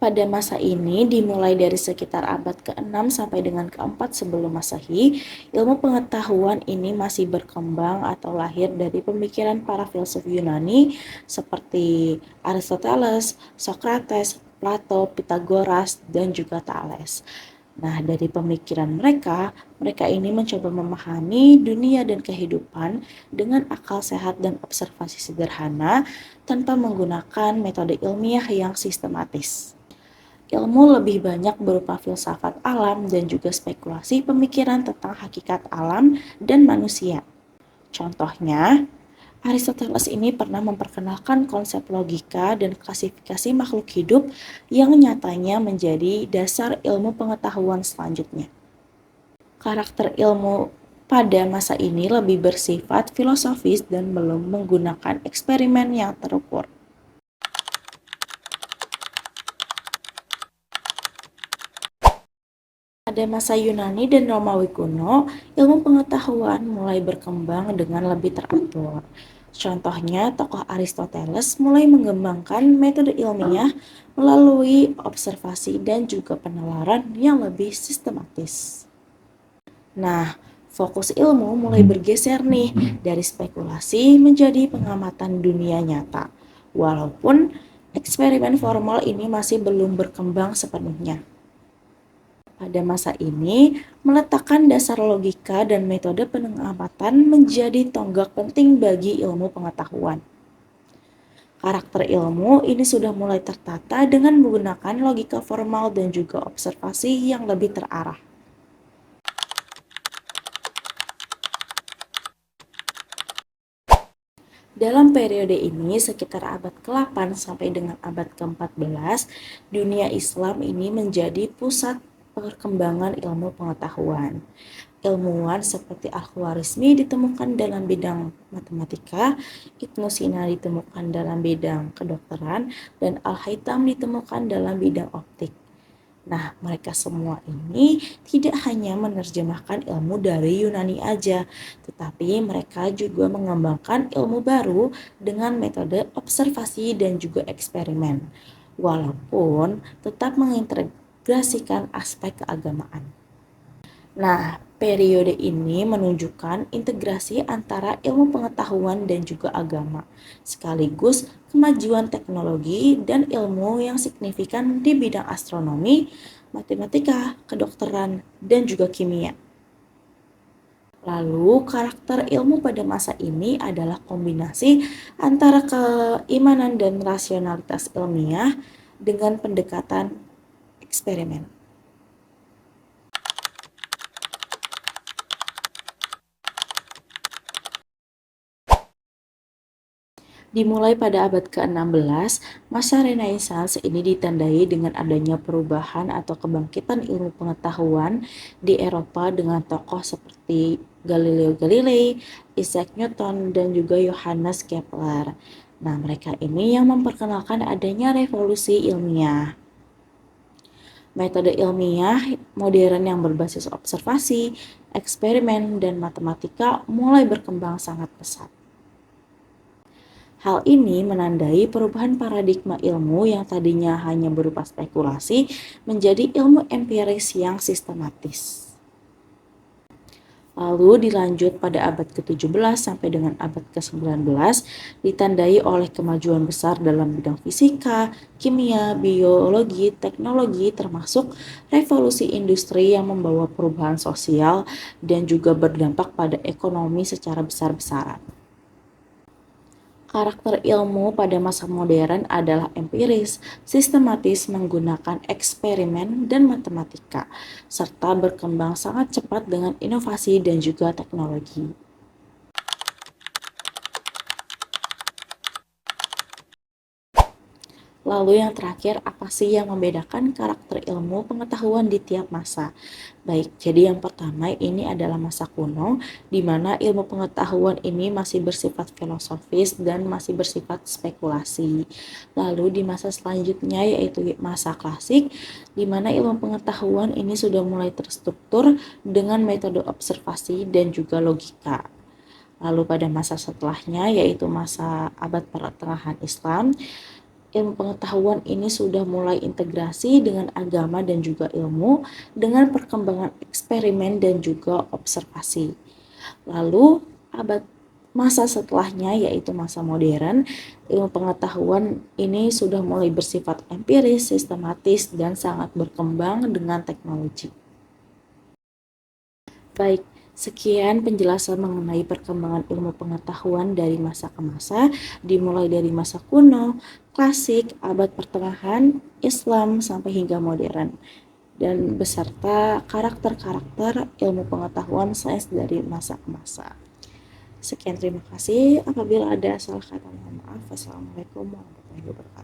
Pada masa ini dimulai dari sekitar abad ke-6 sampai dengan ke-4 sebelum Masehi, ilmu pengetahuan ini masih berkembang atau lahir dari pemikiran para filsuf Yunani seperti Aristoteles, Socrates, Plato, Pythagoras, dan juga Thales. Nah, dari pemikiran mereka ini mencoba memahami dunia dan kehidupan dengan akal sehat dan observasi sederhana tanpa menggunakan metode ilmiah yang sistematis. Ilmu lebih banyak berupa filsafat alam dan juga spekulasi pemikiran tentang hakikat alam dan manusia. Contohnya, Aristoteles ini pernah memperkenalkan konsep logika dan klasifikasi makhluk hidup yang nyatanya menjadi dasar ilmu pengetahuan selanjutnya. Karakter ilmu pada masa ini lebih bersifat filosofis dan belum menggunakan eksperimen yang terukur. Pada masa Yunani dan Romawi kuno, ilmu pengetahuan mulai berkembang dengan lebih teratur. Contohnya, tokoh Aristoteles mulai mengembangkan metode ilmiah melalui observasi dan juga penalaran yang lebih sistematis. Nah, fokus ilmu mulai bergeser nih dari spekulasi menjadi pengamatan dunia nyata. Walaupun eksperimen formal ini masih belum berkembang sepenuhnya. Pada masa ini, meletakkan dasar logika dan metode pengamatan menjadi tonggak penting bagi ilmu pengetahuan. Karakter ilmu ini sudah mulai tertata dengan menggunakan logika formal dan juga observasi yang lebih terarah. Dalam periode ini, sekitar abad ke-8 sampai dengan abad ke-14, dunia Islam ini menjadi pusat perkembangan ilmu pengetahuan. Ilmuwan seperti Al-Khwarizmi ditemukan dalam bidang matematika, Ibnu Sina ditemukan dalam bidang kedokteran, dan Al-Haytham ditemukan dalam bidang optik. Nah, mereka semua ini tidak hanya menerjemahkan ilmu dari Yunani aja, tetapi mereka juga mengembangkan ilmu baru dengan metode observasi dan juga eksperimen, walaupun tetap mengintegrasikan aspek keagamaan. Nah, periode ini menunjukkan integrasi antara ilmu pengetahuan dan juga agama, sekaligus kemajuan teknologi dan ilmu yang signifikan di bidang astronomi, matematika, kedokteran, dan juga kimia. Lalu, karakter ilmu pada masa ini adalah kombinasi antara keimanan dan rasionalitas ilmiah dengan pendekatan eksperimen. Dimulai pada abad ke-16, masa Renaissance ini ditandai dengan adanya perubahan atau kebangkitan ilmu pengetahuan di Eropa dengan tokoh seperti Galileo Galilei, Isaac Newton, dan juga Johannes Kepler. Nah, mereka ini yang memperkenalkan adanya revolusi ilmiah. Metode ilmiah modern yang berbasis observasi, eksperimen, dan matematika mulai berkembang sangat pesat. Hal ini menandai perubahan paradigma ilmu yang tadinya hanya berupa spekulasi menjadi ilmu empiris yang sistematis. Lalu dilanjut pada abad ke-17 sampai dengan abad ke-19 ditandai oleh kemajuan besar dalam bidang fisika, kimia, biologi, teknologi termasuk revolusi industri yang membawa perubahan sosial dan juga berdampak pada ekonomi secara besar-besaran. Karakter ilmu pada masa modern adalah empiris, sistematis menggunakan eksperimen dan matematika, serta berkembang sangat cepat dengan inovasi dan juga teknologi. Lalu yang terakhir, apa sih yang membedakan karakter ilmu pengetahuan di tiap masa? Baik, jadi yang pertama ini adalah masa kuno, di mana ilmu pengetahuan ini masih bersifat filosofis dan masih bersifat spekulasi. Lalu di masa selanjutnya yaitu masa klasik, di mana ilmu pengetahuan ini sudah mulai terstruktur dengan metode observasi dan juga logika. Lalu pada masa setelahnya yaitu masa abad pertengahan Islam, ilmu pengetahuan ini sudah mulai integrasi dengan agama dan juga ilmu dengan perkembangan eksperimen dan juga observasi. Lalu abad masa setelahnya yaitu masa modern, ilmu pengetahuan ini sudah mulai bersifat empiris, sistematis, dan sangat berkembang dengan teknologi. Baik, sekian penjelasan mengenai perkembangan ilmu pengetahuan dari masa ke masa, dimulai dari masa kuno, klasik, abad pertengahan, Islam, sampai hingga modern, dan beserta karakter-karakter ilmu pengetahuan sains dari masa ke masa. Sekian, terima kasih. Apabila ada salah kata, mohon maaf. Wassalamualaikum warahmatullahi wabarakatuh.